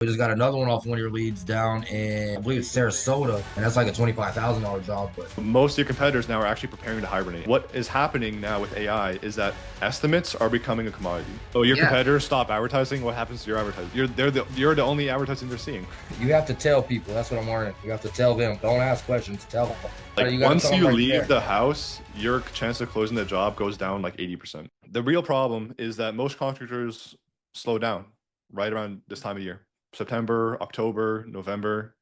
We just got another one off one of your leads down in, I believe it's Sarasota, and that's like a $25,000 job. But Most of your competitors now are actually preparing to hibernate. What is happening now with AI is that estimates are becoming a commodity. So your yeah, competitors stop advertising. What happens to your advertising? You're the only advertising they're seeing. you have to tell people. That's what I'm learning. You have to tell them. Don't ask questions. Tell them. Like You got to once tell them you right leave there. the house, your chance of closing the job goes down like 80%. The real problem is that most contractors slow down right around this time of year. September, October, November.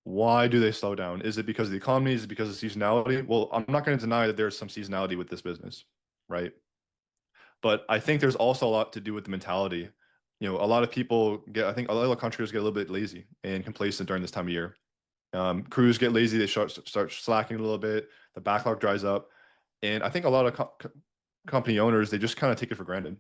Why do they slow down? Is it because of the economy? Is it because of seasonality? Well, I'm not going to deny that there's some seasonality with this business, right? But I think there's also a lot to do with the mentality. A lot of people get, I think a lot of contractors get a little bit lazy and complacent during this time of year. Crews get lazy, they start slacking a little bit, the backlog dries up. And I think a lot of company owners, they just kind of take it for granted,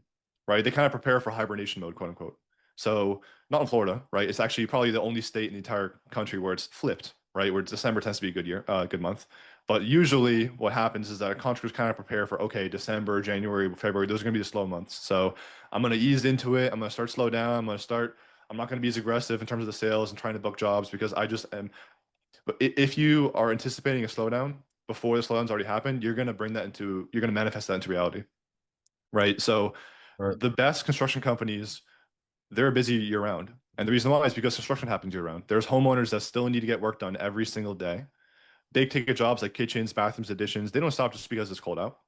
right? They kind of prepare for hibernation mode, quote unquote. So not in Florida, right? It's actually probably the only state in the entire country where it's flipped, right? Where December tends to be a good month. But usually what happens is that contractors kind of prepare for, okay, December, January, February, those are going to be the slow months. So I'm going to ease into it. I'm going to start slow down. I'm not going to be as aggressive in terms of the sales and trying to book jobs because I just am. But if you are anticipating a slowdown before the slowdown's already happened, you're going to manifest that into reality, right? So Right. the best construction companies, they're busy year round. And the reason why is because construction happens year round. There's homeowners that still need to get work done every single day. Big ticket jobs like kitchens, bathrooms, additions, they don't stop just because it's cold out.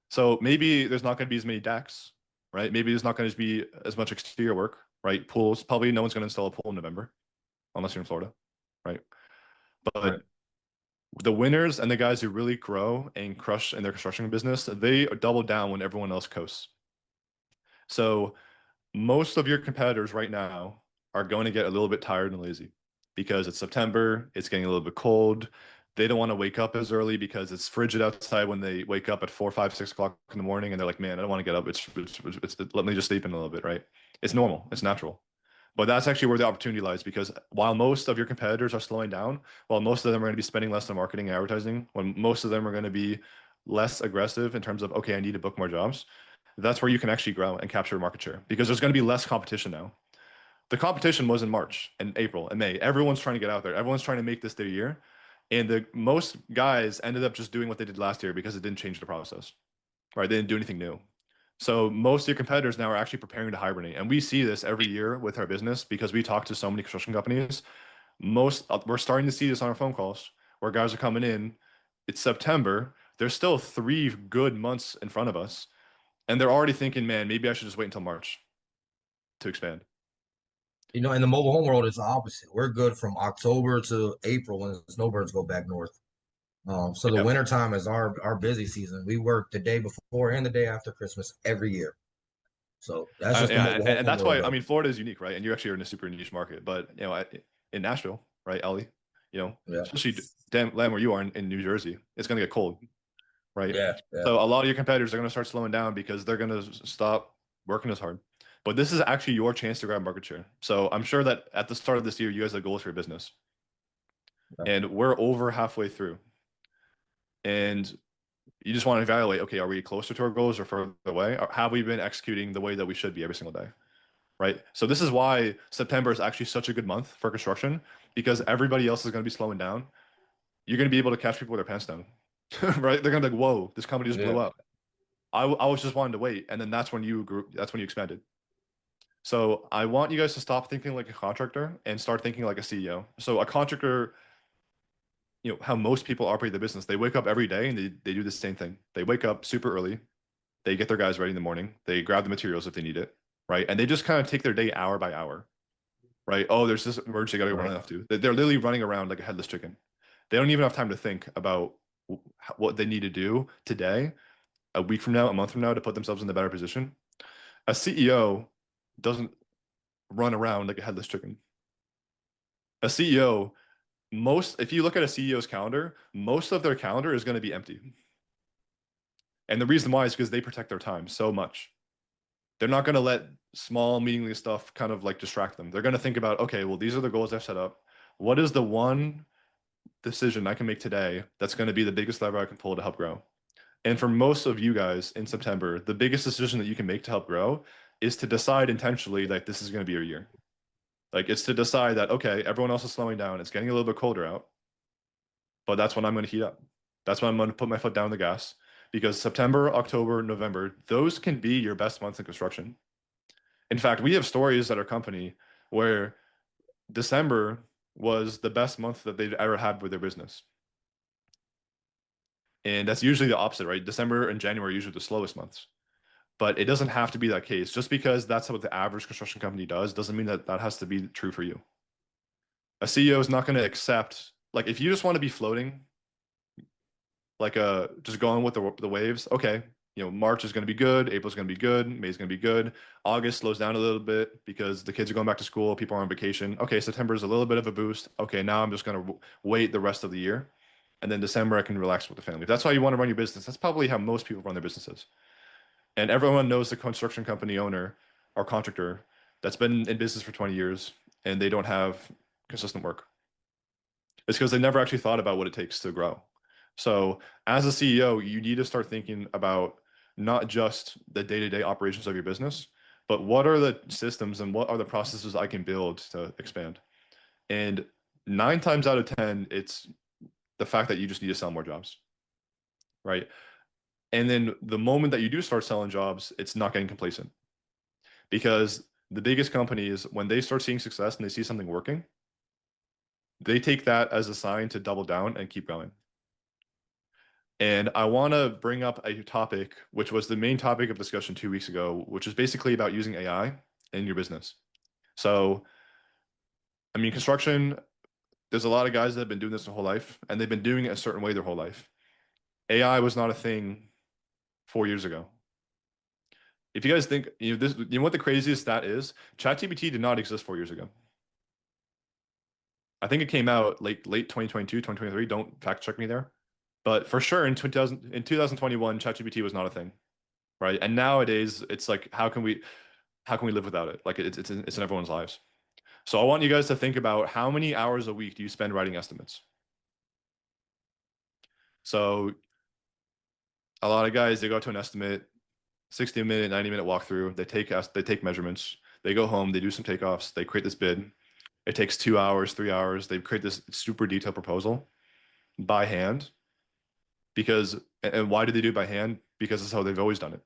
So maybe there's not going to be as many decks, right? Maybe there's not going to be as much exterior work, right? Pools, probably no one's going to install a pool in November, unless you're in Florida, right? Right. But the winners and the guys who really grow and crush in their construction business, they double down when everyone else coasts. So most of your competitors right now are going to get a little bit tired and lazy because it's September, it's getting a little bit cold. They don't want to wake up as early because it's frigid outside when they wake up at 4, 5, 6 o'clock in the morning and they're like, man, I don't want to get up. Let me just sleep in a little bit, right? It's normal, it's natural. But that's actually where the opportunity lies because while most of your competitors are slowing down, while most of them are going to be spending less on marketing and advertising, when most of them are going to be less aggressive in terms of, okay, I need to book more jobs, that's where you can actually grow and capture market share because there's going to be less competition now. The competition was in March and April and May. Everyone's trying to get out there. Everyone's trying to make this their year. And the most guys ended up just doing what they did last year because it didn't change the process, right? They didn't do anything new. So most of your competitors now are actually preparing to hibernate. And we see this every year with our business because we talk to so many construction companies. We're starting to see this on our phone calls where guys are coming in. It's September. There's still 3 good months in front of us. And they're already thinking, man, maybe I should just wait until March to expand. In the mobile home world, it's the opposite. We're good from October to April when the snowbirds go back north. So the Yeah. winter time is our busy season. We work the day before and the day after Christmas every year. So that's just the Yeah, mobile and home that's world, why I though. mean Florida is unique, right? And you actually are in a super niche market, but in Nashville, right, Ellie, Yeah, especially damn land where you are in New Jersey, it's gonna get cold, right? yeah, yeah. So a lot of your competitors are gonna start slowing down because they're gonna stop working as hard. But this is actually your chance to grab market share. So I'm sure that at the start of this year, you guys have goals for your business, Yeah. and we're over halfway through, and you just want to evaluate, okay, are we closer to our goals or further away? Or have we been executing the way that we should be every single day? Right? So this is why September is actually such a good month for construction because everybody else is going to be slowing down. You're going to be able to catch people with their pants down, right? They're going to be like, "Whoa, this company just blew Yeah. up." I was just wanting to wait, and then that's when you grew. That's when you expanded. So I want you guys to stop thinking like a contractor and start thinking like a CEO. So a contractor, how most people operate their business, they wake up every day and they do the same thing. They wake up super early, they get their guys ready in the morning, they grab the materials if they need it, right? And they just kind of take their day hour by hour, right? Oh, there's this emergency I got to Right. run off to. They're literally running around like a headless chicken. They don't even have time to think about what they need to do today, a week from now, a month from now to put themselves in a better position. A CEO doesn't run around like a headless chicken. A CEO, if you look at a CEO's calendar, most of their calendar is going to be empty. And the reason why is because they protect their time so much. They're not going to let small, meaningless stuff kind of like distract them. They're going to think about, okay, well, these are the goals I've set up. What is the one decision I can make today that's going to be the biggest lever I can pull to help grow? And for most of you guys in September, the biggest decision that you can make to help grow is to decide intentionally that this is going to be your year. Like it's to decide that, okay, everyone else is slowing down. It's getting a little bit colder out, but that's when I'm going to heat up. That's when I'm going to put my foot down on the gas because September, October, November, those can be your best months in construction. In fact, we have stories at our company where December was the best month that they'd ever had with their business. And that's usually the opposite, right? December and January are usually the slowest months. But it doesn't have to be that case. Just because that's what the average construction company does doesn't mean that that has to be true for you. A CEO is not going to accept, like, if you just want to be floating, like just going with the waves, okay, March is going to be good, April's going to be good, May's going to be good. August slows down a little bit because the kids are going back to school, people are on vacation. Okay, September is a little bit of a boost. Okay, now I'm just going to wait the rest of the year. And then December, I can relax with the family. If that's how you want to run your business, that's probably how most people run their businesses. And everyone knows the construction company owner or contractor that's been in business for 20 years and they don't have consistent work. It's because they never actually thought about what it takes to grow. So as a CEO, you need to start thinking about not just the day-to-day operations of your business, but what are the systems and what are the processes I can build to expand? And 9 times out of 10, it's the fact that you just need to sell more jobs, right? And then the moment that you do start selling jobs, it's not getting complacent because the biggest companies, when they start seeing success and they see something working, they take that as a sign to double down and keep going. And I want to bring up a topic, which was the main topic of discussion 2 weeks ago, which is basically about using AI in your business. So, I mean, construction, there's a lot of guys that have been doing this their whole life, and they've been doing it a certain way their whole life. AI was not a thing 4 years ago. If you guys think, this, what the craziest stat is? ChatGPT did not exist 4 years ago. I think it came out late 2022, 2023. Don't fact check me there. But for sure in 2021, ChatGPT was not a thing, right? And nowadays it's like, how can we live without it? Like it's in everyone's lives. So I want you guys to think about how many hours a week do you spend writing estimates? So a lot of guys, they go to an estimate, 60-minute, 90-minute walkthrough. They take measurements. They go home. They do some takeoffs. They create this bid. It takes 2 hours, 3 hours. They create this super detailed proposal by hand. And why do they do it by hand? Because it's how they've always done it.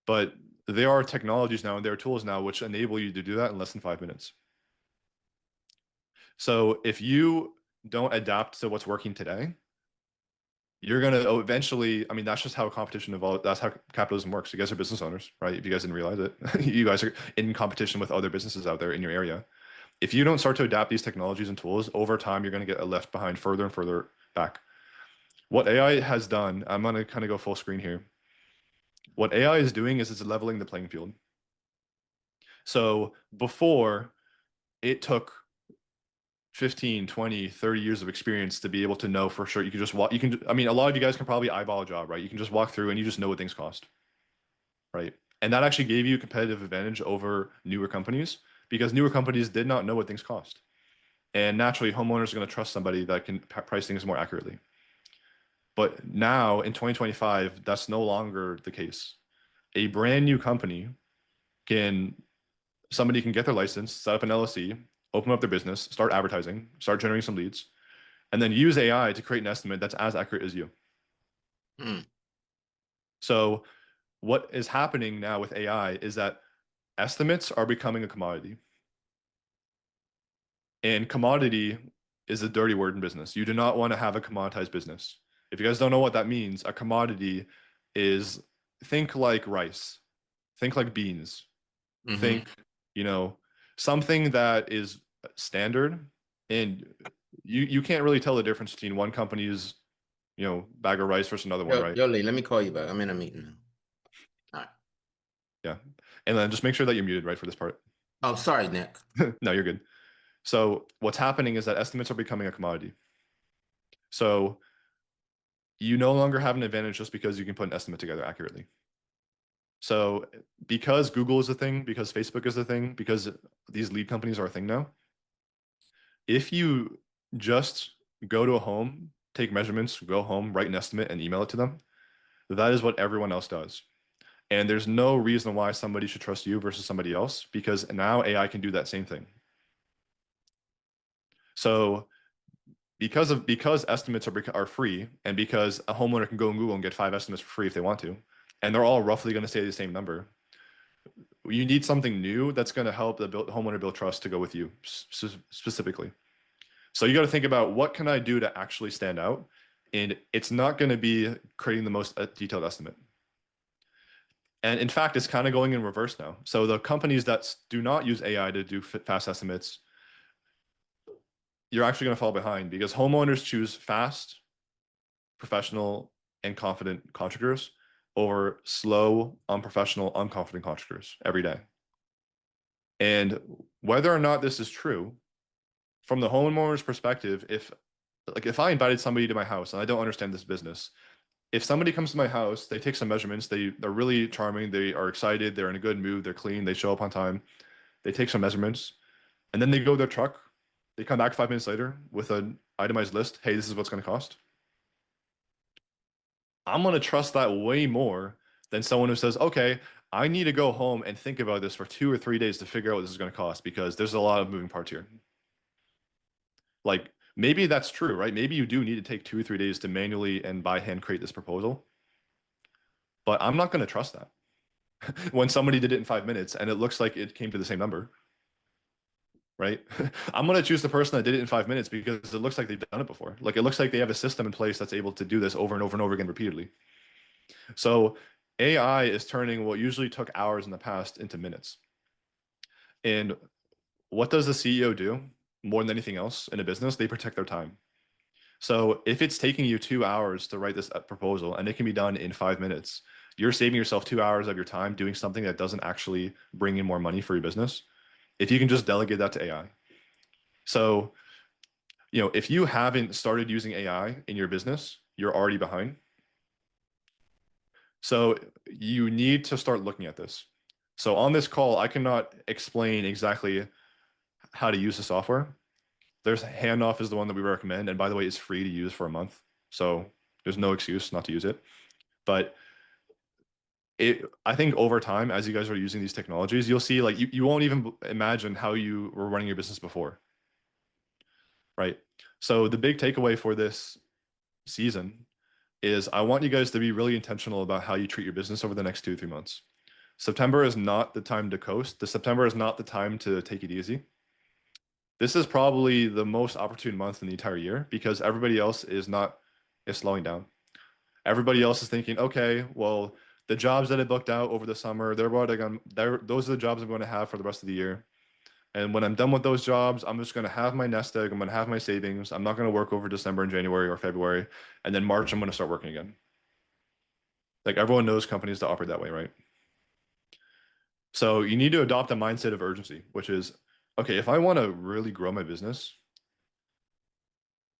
But there are technologies now and there are tools now which enable you to do that in less than 5 minutes. So if you don't adapt to what's working today, you're going to eventually, I mean, that's just how competition evolves. That's how capitalism works. You guys are business owners, right? If you guys didn't realize it, you guys are in competition with other businesses out there in your area. If you don't start to adapt these technologies and tools over time, you're going to get left behind further and further back. What AI has done, I'm going to kind of go full screen here. What AI is doing is it's leveling the playing field. So before, it took 15, 20, 30 years of experience to be able to know for sure. You can just walk, I mean, a lot of you guys can probably eyeball a job, right? You can just walk through and you just know what things cost, right? And that actually gave you a competitive advantage over newer companies because newer companies did not know what things cost. And naturally, homeowners are going to trust somebody that can price things more accurately. But now in 2025, that's no longer the case. A brand new company somebody can get their license, set up an LLC, open up their business, start advertising, start generating some leads, and then use AI to create an estimate that's as accurate as you. So what is happening now with AI is that estimates are becoming a commodity. And commodity is a dirty word in business. You do not want to have a commoditized business. If you guys don't know what that means, a commodity is, think like rice, think like beans, think, something that is standard, and you can't really tell the difference between one company's, bag of rice versus another one, right? Yo, Lee, let me call you back. I'm in a meeting now. All right. Yeah. And then just make sure that you're muted, right, for this part. Oh, sorry, Nick. No, you're good. So what's happening is that estimates are becoming a commodity. So you no longer have an advantage just because you can put an estimate together accurately. So because Google is a thing, because Facebook is a thing, because these lead companies are a thing now, if you just go to a home, take measurements, go home, write an estimate and email it to them, that is what everyone else does. And there's no reason why somebody should trust you versus somebody else, because now AI can do that same thing. So because estimates are free, and because a homeowner can go on Google and get 5 estimates for free if they want to, and they're all roughly going to say the same number, you need something new that's going to help the homeowner build trust to go with you specifically. So you got to think about, what can I do to actually stand out? And it's not going to be creating the most detailed estimate. And in fact, it's kind of going in reverse now. So the companies that do not use AI to do fast estimates, you're actually going to fall behind, because homeowners choose fast, professional, and confident contractors over slow, unprofessional, unconfident contractors every day. And whether or not this is true, from the homeowner's perspective, if I invited somebody to my house and I don't understand this business, if somebody comes to my house, they take some measurements, they're really charming, they are excited, they're in a good mood, they're clean, they show up on time, they take some measurements, and then they go to their truck, they come back 5 minutes later with an itemized list, hey, this is what's going to cost. I'm going to trust that way more than someone who says, okay, I need to go home and think about this for 2 or 3 days to figure out what this is going to cost, because there's a lot of moving parts here. Like, maybe that's true, right? Maybe you do need to take 2 or 3 days to manually and by hand create this proposal. But I'm not going to trust that when somebody did it in 5 minutes and it looks like it came to the same number, right? I'm going to choose the person that did it in 5 minutes because it looks like they've done it before. Like, it looks like they have a system in place that's able to do this over and over and over again repeatedly. So AI is turning what usually took hours in the past into minutes. And what does the CEO do more than anything else in a business? They protect their time. So if it's taking you 2 hours to write this proposal and it can be done in 5 minutes, you're saving yourself 2 hours of your time doing something that doesn't actually bring in more money for your business, if you can just delegate that to AI. So, if you haven't started using AI in your business, you're already behind. So you need to start looking at this. So on this call, I cannot explain exactly how to use the software. There's Handoff is the one that we recommend. And by the way, it's free to use for a month. So there's no excuse not to use it. But I think over time, as you guys are using these technologies, you'll see, like, you won't even imagine how you were running your business before, right? So the big takeaway for this season is, I want you guys to be really intentional about how you treat your business over the next 2 or 3 months. September is not the time to coast. September is not the time to take it easy. This is probably the most opportune month in the entire year, because everybody else is slowing down. Everybody else is thinking, okay, well, the jobs that I booked out over the summer, those are the jobs I'm going to have for the rest of the year. And when I'm done with those jobs, I'm just going to have my nest egg. I'm going to have my savings. I'm not going to work over December and January or February. And then March, I'm going to start working again. Like, everyone knows companies that operate that way, right? So you need to adopt a mindset of urgency, which is, okay, if I want to really grow my business,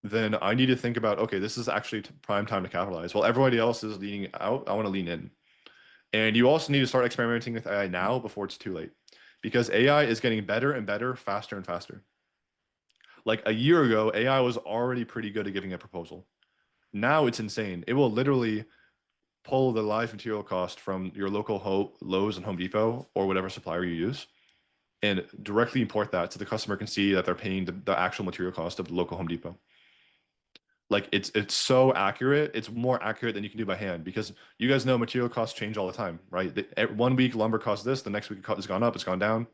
then I need to think about, okay, this is actually prime time to capitalize. While everybody else is leaning out, I want to lean in. And you also need to start experimenting with AI now before it's too late, because AI is getting better and better, faster and faster. Like, a year ago, AI was already pretty good at giving a proposal. Now it's insane. It will literally pull the live material cost from your local Lowe's and Home Depot or whatever supplier you use, and directly import that so the customer can see that they're paying the actual material cost of the local Home Depot. Like, it's so accurate. It's more accurate than you can do by hand, because you guys know material costs change all the time, right? 1 week lumber costs this, the next week it's gone up, it's gone down,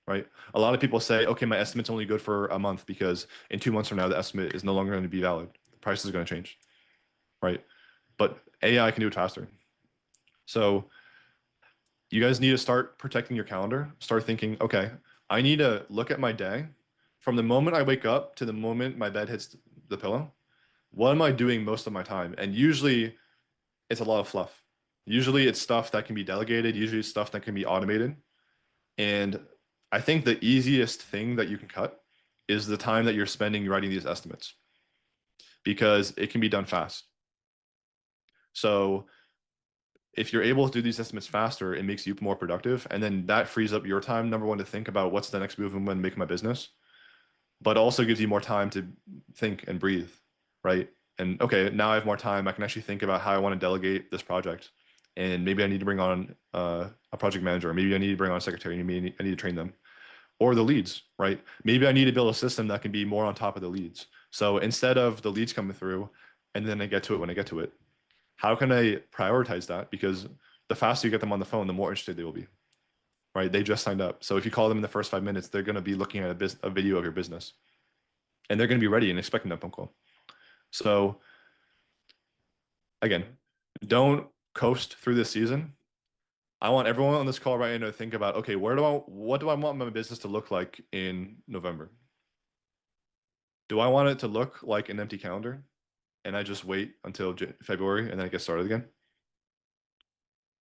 right? A lot of people say, okay, my estimate's only good for a month because in 2 months from now, the estimate is no longer going to be valid. The price is going to change, right? But AI can do it faster. So you guys need to start protecting your calendar. Start thinking, okay, I need to look at my day from the moment I wake up to the moment my bed hits the pillow. What am I doing most of my time? And usually it's a lot of fluff. Usually it's stuff that can be delegated. Usually it's stuff that can be automated. And I think the easiest thing that you can cut is the time that you're spending writing these estimates, because it can be done fast. So if you're able to do these estimates faster, it makes you more productive. And then that frees up your time, number one, to think about what's the next move I'm going to make in my business, but also gives you more time to think and breathe, right? And okay, now I have more time. I can actually think about how I want to delegate this project. and maybe I need to bring on a project manager, or maybe I need to bring on a secretary, and maybe I need to train them. Or the leads, right? Maybe I need to build a system that can be more on top of the leads. So instead of the leads coming through and then I get to it when I get to it, how can I prioritize that? Because the faster you get them on the phone, the more interested they will be, right? They just signed up. So if you call them in the first 5 minutes, they're going to be looking at a video of your business, and they're going to be ready and expecting that phone call. So again, don't coast through this season. I want everyone on this call right now to think about, okay, what do I want my business to look like in November? Do I want it to look like an empty calendar and I just wait until February and then I get started again?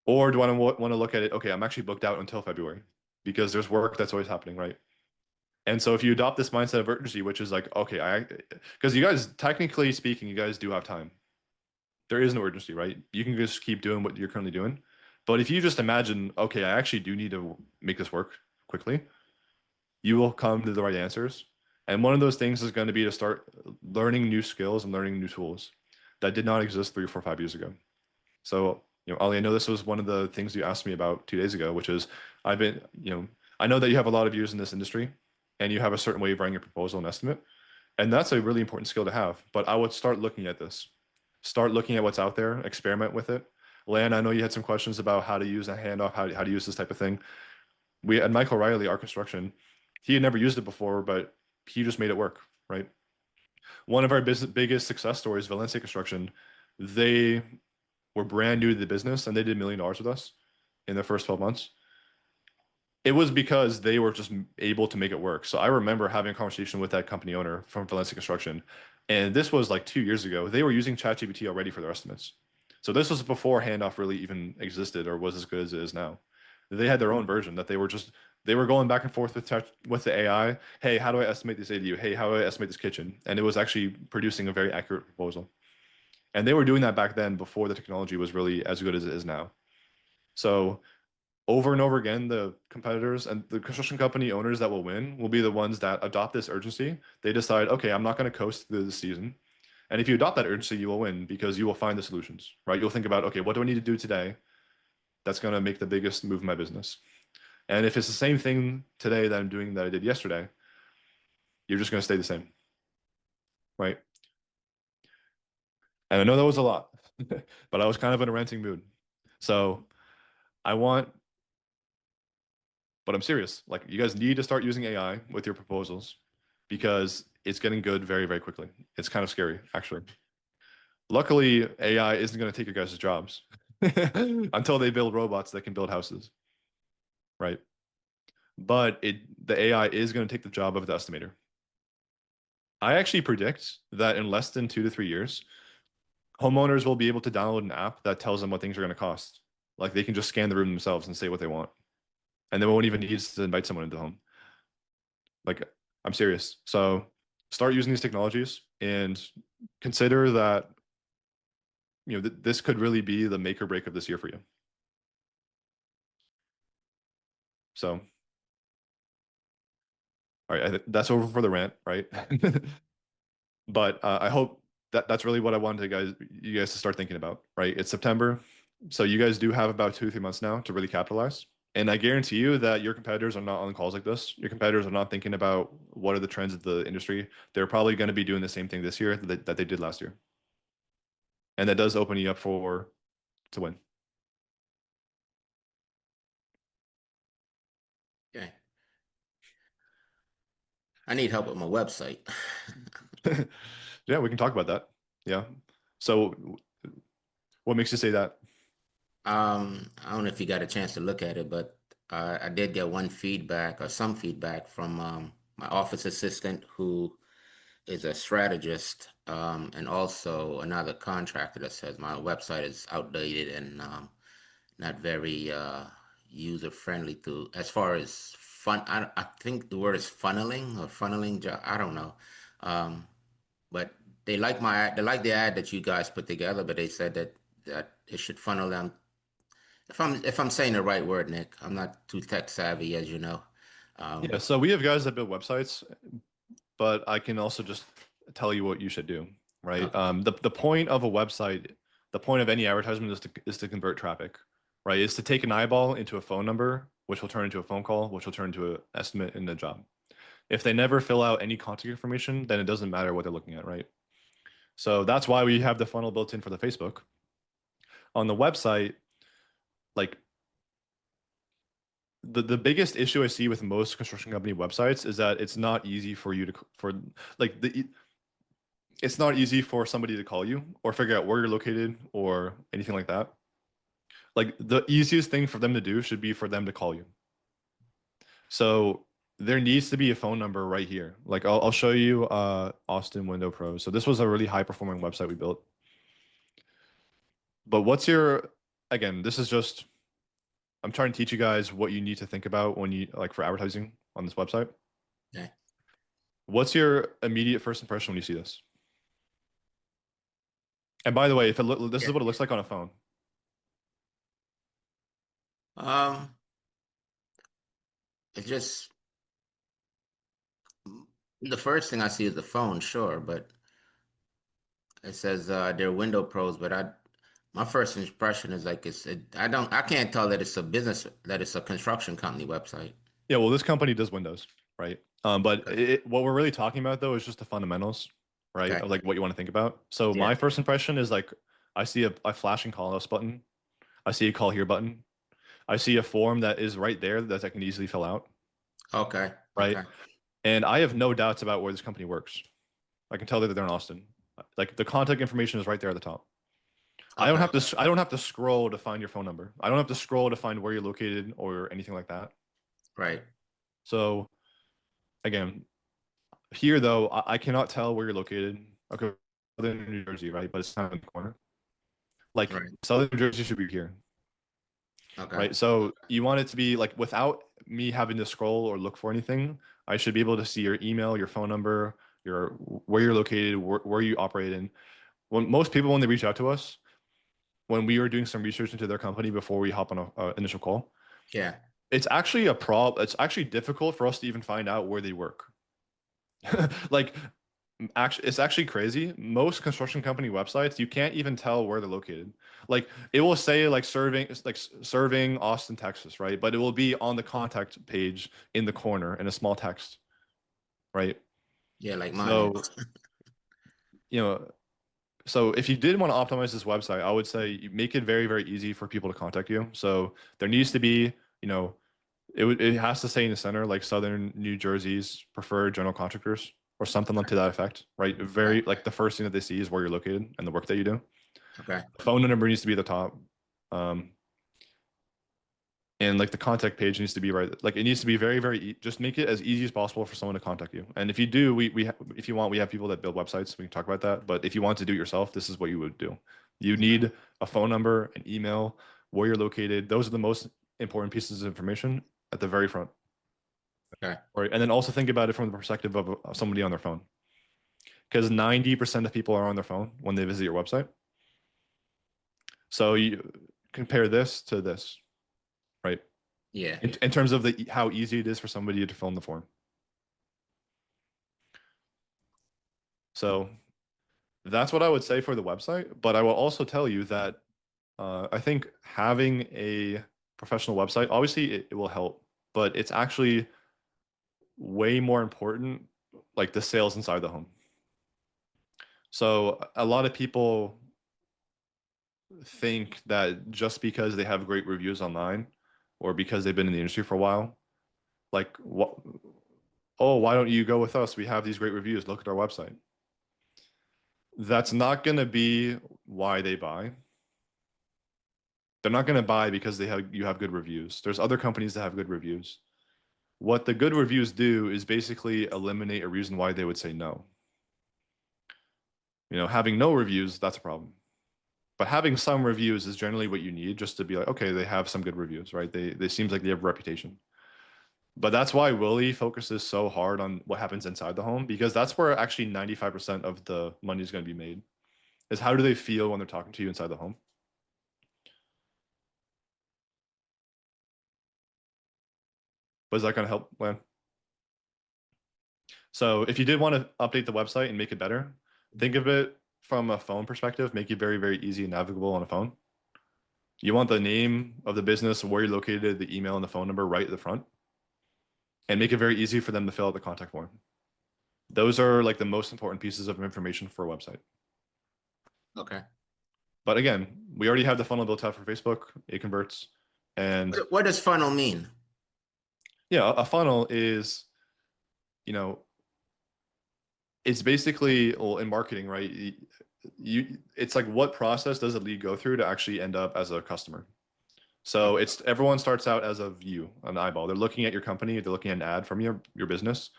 Or do I want to look at it, okay, I'm actually booked out until February because there's work that's always happening, right? And so if you adopt this mindset of urgency, which is like, okay, because you guys, technically speaking, you guys do have time. There is no urgency, right? You can just keep doing what you're currently doing. But if you just imagine, okay, I actually do need to make this work quickly, you will come to the right answers. And one of those things is going to be to start learning new skills and learning new tools that did not exist 3 or 4, 5 years ago. So, Ali, I know this was one of the things you asked me about 2 days ago, which is I know that you have a lot of years in this industry and you have a certain way of writing a proposal and estimate. And that's a really important skill to have. But I would start looking at this. Start looking at what's out there, experiment with it. Lan, I know you had some questions about how to use a handoff, how to use this type of thing. We had Michael Riley, our construction, he had never used it before, but he just made it work, right? One of our biggest success stories, Valencia Construction, they were brand new to the business and they did $1 million with us in their first 12 months. It was because they were just able to make it work. So I remember having a conversation with that company owner from Valencia Construction, and this was like 2 years ago. They were using ChatGPT already for their estimates. So this was before handoff really even existed or was as good as it is now. They had their own version that they were going back and forth with the AI. Hey, how do I estimate this ADU? Hey, how do I estimate this kitchen? And it was actually producing a very accurate proposal. And they were doing that back then before the technology was really as good as it is now. So over and over again, the competitors and the construction company owners that will win will be the ones that adopt this urgency. They decide, okay, I'm not going to coast through the season. And if you adopt that urgency, you will win because you will find the solutions, right? You'll think about, okay, what do I need to do today that's going to make the biggest move in my business? And if it's the same thing today that I'm doing that I did yesterday, you're just going to stay the same, right? And I know that was a lot, but I was kind of in a ranting mood. So but I'm serious. Like, you guys need to start using AI with your proposals because it's getting good very, very quickly. It's kind of scary, actually. Luckily, AI isn't going to take your guys' jobs until they build robots that can build houses, right? But the AI is going to take the job of the estimator. I actually predict that in less than 2 to 3 years, homeowners will be able to download an app that tells them what things are going to cost. Like, they can just scan the room themselves and say what they want. And they won't even need to invite someone into the home. Like, I'm serious. So start using these technologies and consider that, this could really be the make or break of this year for you. So, all right, that's over for the rant, right? But I hope that's really what I wanted you guys to start thinking about, right? It's September, so you guys do have about 2 or 3 months now to really capitalize. And I guarantee you that your competitors are not on calls like this. Your competitors are not thinking about what are the trends of the industry. They're probably going to be doing the same thing this year that they did last year. And that does open you up to win. Okay. I need help with my website. Yeah, we can talk about that. Yeah. So what makes you say that? I don't know if you got a chance to look at it, but I did get some feedback from my office assistant who is a strategist, and also another contractor that says my website is outdated and not very user friendly to as far as fun. I think the word is funneling or funneling job. I don't know. But they like my ad, they like the ad that you guys put together, but they said that it should funnel them. If I'm saying the right word, Nick, I'm not too tech savvy, as you know. Yeah, so we have guys that build websites, but I can also just tell you what you should do, right? Okay. The point of a website the point of any advertisement is to convert traffic, right? Is to take an eyeball into a phone number, which will turn into a phone call, which will turn into an estimate in the job. If they never fill out any contact information, then it doesn't matter what they're looking at, right? So that's why we have the funnel built in for the Facebook. On the website, like the biggest issue I see with most construction company websites is that it's not easy for you it's not easy for somebody to call you or figure out where you're located or anything like that. Like the easiest thing for them to do should be for them to call you. So there needs to be a phone number right here. Like I'll show you Austin Window Pro. So this was a really high performing website we built. But again, this is just, I'm trying to teach you guys what you need to think about when you like for advertising on this website. Okay. What's your immediate first impression when you see this? And by the way, this is what it looks like on a phone. It's just the first thing I see is the phone, sure, but it says they're window pros, but my first impression is like I can't tell that it's a business, that it's a construction company website. Yeah, well, this company does windows, right? But what we're really talking about though is just the fundamentals, right? Okay. Of like what you want to think about. So my first impression is like I see a flashing call us button, I see a call here button, I see a form that is right there that I can easily fill out. Okay. Right. Okay. And I have no doubts about where this company works. I can tell that they're in Austin. Like the contact information is right there at the top. Okay. I don't have to scroll to find your phone number. I don't have to scroll to find where you're located or anything like that. Right. So again, here though, I cannot tell where you're located. Okay, Southern New Jersey, right? But it's kind of in the corner. Like Right. Southern New Jersey should be here. Okay. Right. So you want it to be like without me having to scroll or look for anything, I should be able to see your email, your phone number, where you're located, where you operate in. When most people, when they reach out to us, when we were doing some research into their company before we hop on a initial call, Yeah. it's actually a problem. It's actually difficult for us to even find out where they work. Like, actually, it's actually crazy. Most construction company websites, you can't even tell where they're located. Like, it will say like serving Austin, Texas, right? But it will be on the contact page in the corner in a small text, right? Yeah, like mine. So, you know, so if you did want to optimize this website, I would say you make it very, very easy for people to contact you. So there needs to be, it has to say in the center, like Southern New Jersey's preferred general contractors or something to that effect, right? Very like the first thing that they see is where you're located and the work that you do. Okay. The phone number needs to be at the top. And like the contact page needs to be right. Like it needs to be very, very, just make it as easy as possible for someone to contact you. And if you do, if you want, we have people that build websites. We can talk about that. But if you want to do it yourself, this is what you would do. You need a phone number, an email, where you're located. Those are the most important pieces of information at the very front. Okay. Right. And then also think about it from the perspective of somebody on their phone. Because 90% of people are on their phone when they visit your website. So you compare this to this, right? Yeah. In terms of how easy it is for somebody to fill in the form. So that's what I would say for the website. But I will also tell you that I think having a professional website, obviously it will help, but it's actually way more important, like the sales inside the home. So a lot of people think that just because they have great reviews online or because they've been in the industry for a while, like what, oh, why don't you go with us? We have these great reviews. Look at our website. That's not going to be why they buy. They're not going to buy because you have good reviews. There's other companies that have good reviews. What the good reviews do is basically eliminate a reason why they would say no. Having no reviews, that's a problem. But having some reviews is generally what you need just to be like, okay, they have some good reviews, right? They seems like they have a reputation. But that's why Willie focuses so hard on what happens inside the home, because that's where actually 95% of the money is going to be made, is how do they feel when they're talking to you inside the home? But is that going to help, Lan? So if you did want to update the website and make it better, think of it from a phone perspective, make it very, very easy and navigable on a phone. You want the name of the business, where you're located, the email and the phone number right at the front, and make it very easy for them to fill out the contact form. Those are like the most important pieces of information for a website. Okay. But again, we already have the funnel built out for Facebook. It converts. And What does funnel mean? yeah, a funnel is, you know, it's basically, well, in marketing, right? It's like, what process does a lead go through to actually end up as a customer? So it's, everyone starts out as a view, an eyeball. They're looking at your company, they're looking at an ad from your business.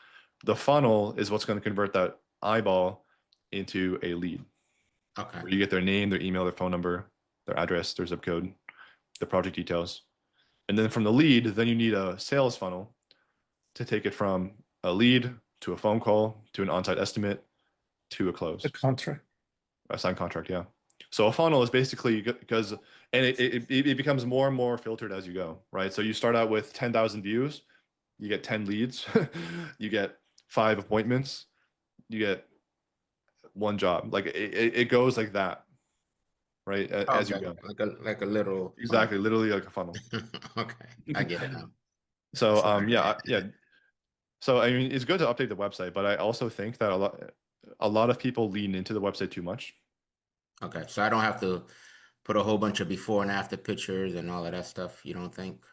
The funnel is what's going to convert that eyeball into a lead. Okay. Where you get their name, their email, their phone number, their address, their zip code, the project details. And then from the lead, then you need a sales funnel to take it from a lead to a phone call to an on-site estimate to a close. The contract. A signed contract, yeah. So a funnel is basically, because, and it becomes more and more filtered as you go, right? So you start out with 10,000 views, you get 10 leads, you get 5 appointments, you get 1 job. Like it goes like that, right? As you Okay. go. Like a little Exactly, literally like a funnel. Okay, I get it now. So Sorry. yeah. So I mean, it's good to update the website, but I also think that a lot of people lean into the website too much. Okay, so I don't have to put a whole bunch of before and after pictures and all of that stuff, you don't think?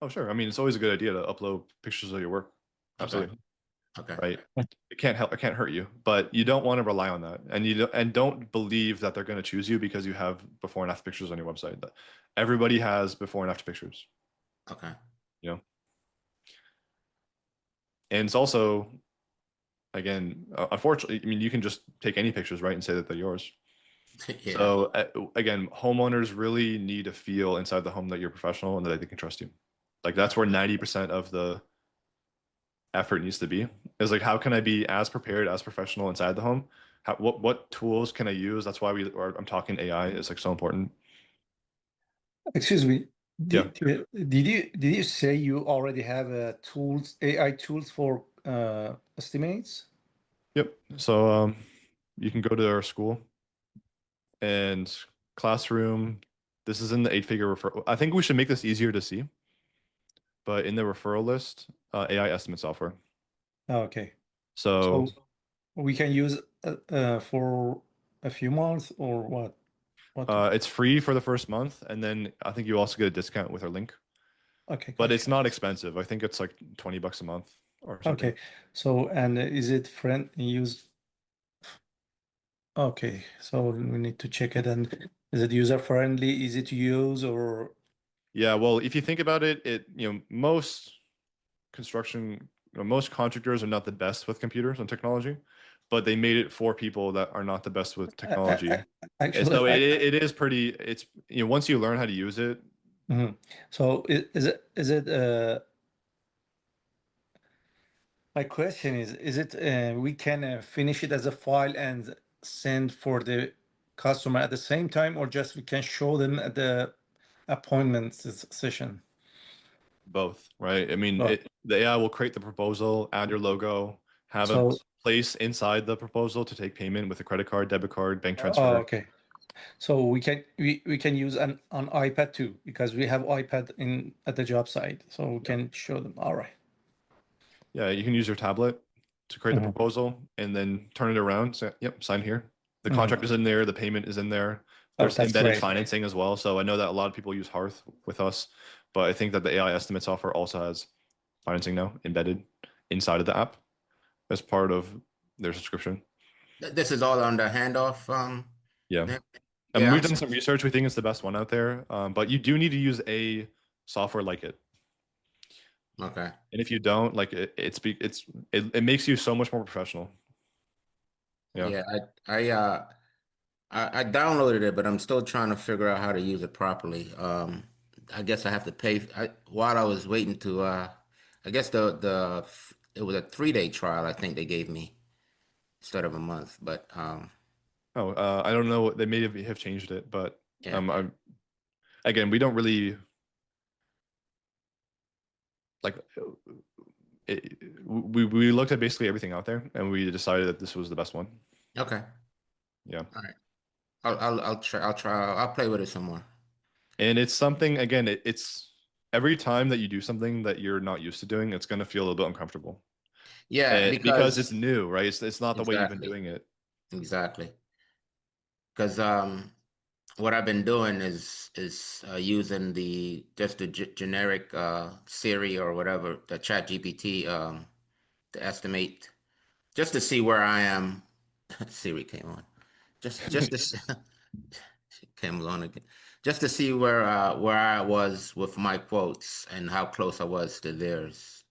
Oh, sure. I mean, it's always a good idea to upload pictures of your work. Absolutely. Okay. Right. It can't hurt you, but you don't want to rely on that. And don't believe that they're going to choose you because you have before and after pictures on your website. Everybody has before and after pictures, Okay. you know? And it's also, again, unfortunately, I mean, you can just take any pictures, right, and say that they're yours. Yeah. So again, homeowners really need to feel inside the home that you're professional and that they can trust you. Like that's where 90% of the effort needs to be, is like, how can I be as prepared, as professional inside the home? What tools can I use? That's why I'm talking AI is like so important. Excuse me. Yeah. Did you say you already have tools, AI tools for estimates? Yep. So you can go to our school and classroom. This is in the 8-figure referral. I think we should make this easier to see, but in the referral list, AI estimate software. Okay. So So we can use for a few months or what? it's free for the first month, and then I think you also get a discount with our link. Okay. But Gotcha. it's not expensive. I think it's like $20 a month or something. Okay. So, and is it friend use? Okay. So we need to check it. And is it user friendly, easy to use, or? Yeah, well, if you think about it, most most contractors are not the best with computers and technology, but they made it for people that are not the best with technology. And Actually, so it is pretty, it's, once you learn how to use it. Mhm. So is it my question is it we can finish it as a file and send for the customer at the same time, or just we can show them at the appointment session? Both, right? I mean, Both. the AI will create the proposal, add your logo, have a So, place inside the proposal to take payment with a credit card, debit card, bank oh, transfer. okay. So we can use an iPad too, because we have iPad in at the job site, so we can show them. All right. Yeah, you can use your tablet to create the Mhm. proposal and then turn it around. Say, yep, sign here. The Mhm. contract is in there. The payment is in there. Oh, There's that's embedded great. financing as well. So I know that a lot of people use Hearth with us, but I think that the AI estimate software also has financing now embedded inside of the app as part of their subscription. This is all under handoff. Yeah. Nick? And Yeah, we've done some research. We think it's the best one out there, but you do need to use a software like it. okay. And if you don't, like it makes you so much more professional. Yeah. Yeah, I downloaded it, but I'm still trying to figure out how to use it properly. I guess I have to pay. While I was waiting to, I guess it was a 3-day trial. I think they gave me instead of a month. But Oh, I don't know. They may have changed it, but yeah, again, we don't really like. We looked at basically everything out there, and we decided that this was the best one. okay, Yeah. All right. I'll play with it some more. And it's something, again, it's every time that you do something that you're not used to doing, it's going to feel a little bit uncomfortable. Yeah, Because it's because new, right? It's not the way you've been exactly, doing it. exactly. Because what I've been doing is using just the generic Siri or whatever, the Chat GPT to estimate, just to see where I am. Siri came on. Just to came on again. Just to see where I was with my quotes and how close I was to theirs.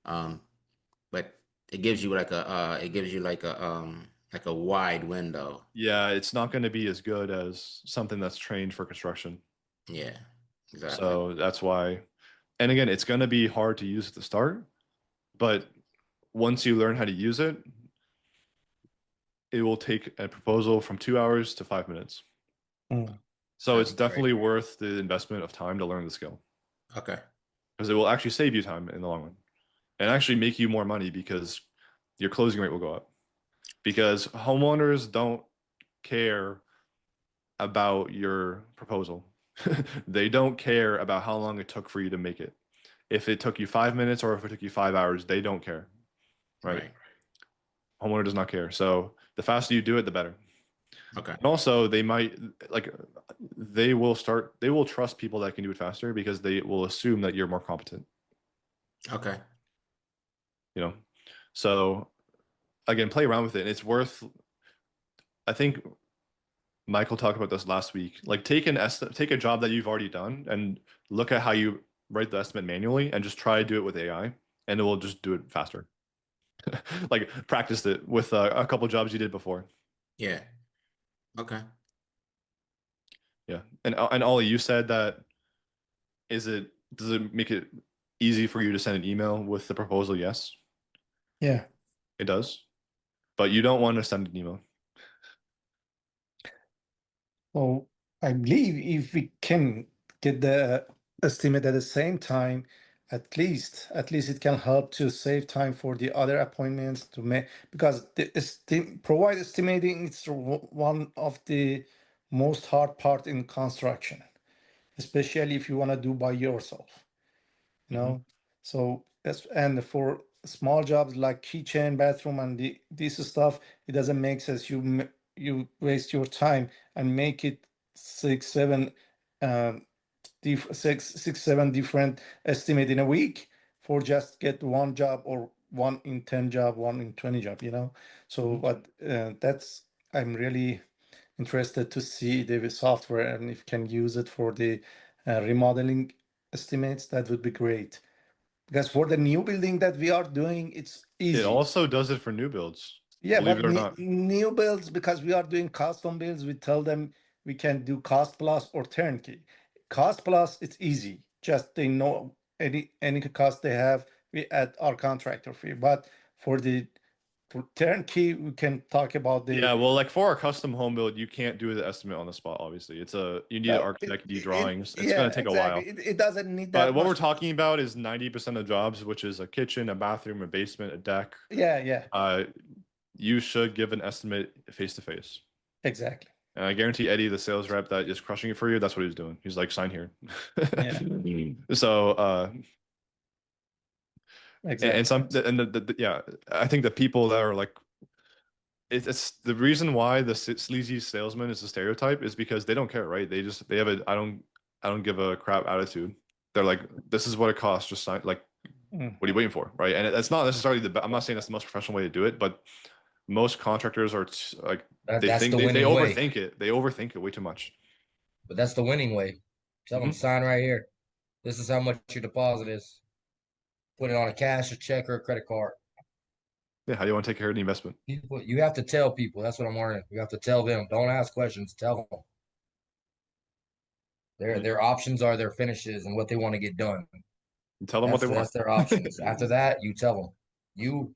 But it gives you like a wide window. Yeah, it's not going to be as good as something that's trained for construction. Yeah, exactly. So that's why. And again, it's going to be hard to use at the start, but once you learn how to use it, it will take a proposal from 2 hours to 5 minutes. Mm. So That'd it's be great. definitely worth the investment of time to learn the skill, Okay. because it will actually save you time in the long run and actually make you more money because your closing rate will go up. Because homeowners don't care about your proposal. They don't care about how long it took for you to make it. If it took you 5 minutes or if it took you 5 hours, they don't care, right? Homeowner does not care. So the faster you do it, the better. Okay. And also, they might they will trust people that can do it faster because they will assume that you're more competent. Okay. So again, play around with it. It's worth. I think Michael talked about this last week. Like take a job that you've already done and look at how you write the estimate manually and just try to do it with AI, and it will just do it faster. Like practice it with a couple jobs you did before. Yeah. Okay. Yeah, and Ollie, you said that does it make it easy for you to send an email with the proposal? Yes, Yeah. it does, but you don't want to send an email. So I believe if we can get the estimate at the same time, at least it can help to save time for the other appointments to make, because provide estimating is one of the most hard part in construction, especially if you want to do by yourself, you know. So and for small jobs like kitchen, bathroom, and this stuff, it doesn't make sense. You waste your time and make it six, seven, um, six, seven different estimate in a week for just get one job, or 1 in 10 job, 1 in 20 job, you know. So but that's, I'm really interested to see the software, and if can use it for the remodeling estimates, that would be great. Because for the new building that we are doing, it's It easy. also does it for new builds. Yeah, Believe but it or not. new builds, because we are doing custom builds, we tell them we can do cost plus or turnkey. Cost plus, it's easy. Just they know any cost they have, we add our contractor fee. But for the turnkey, we can talk about the Yeah, well, like for a custom home build, you can't do the estimate on the spot. Obviously, you need an no, architect, you need drawings. It's yeah, gonna take a exactly. while. It doesn't need But that what we're much. talking about is 90% of jobs, which is a kitchen, a bathroom, a basement, a deck. Yeah, You should give an estimate face to face. exactly. And I guarantee Eddie, the sales rep that is crushing it for you, that's what he's doing. He's like, sign here. Yeah. So, Exactly. and some, and yeah, I think the people that are like, it's the reason why the sleazy salesman is a stereotype is because they don't care, right? They have I don't give a crap attitude. They're like, this is what it costs. Just sign. Like, Mm. what are you waiting for, right? And it's not necessarily I'm not saying that's the most professional way to do it, but most contractors are like That's the they winning way. overthink it. They overthink it way too much. But that's the winning way. Tell them, sign right here. This is how much your deposit is. Put it on a cash, a check, or a credit card. Yeah, how do you want to take care of the investment? People, you have to tell people. That's what I'm learning. You have to tell them. Don't ask questions. Tell them. Their options are their finishes and what they want to get done. And tell them what they want. That's their options. After that, you tell them. You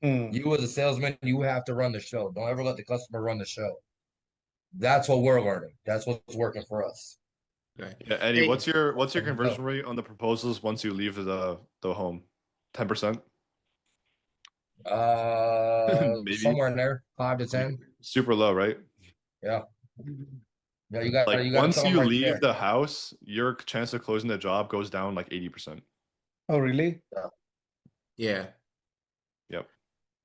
as a salesman, you have to run the show. Don't ever let the customer run the show. That's what we're learning. That's what's working for us. Okay. Yeah, Eddie, Hey, what's your There you conversion go. rate on the proposals once you leave the home? 10%? Maybe Somewhere in there, 5 to 10. super low, right? Yeah. Yeah, you Like gotta once tell them you right leave there. the house, your chance of closing the job goes down like 80%. Oh, really? Yeah. Yep.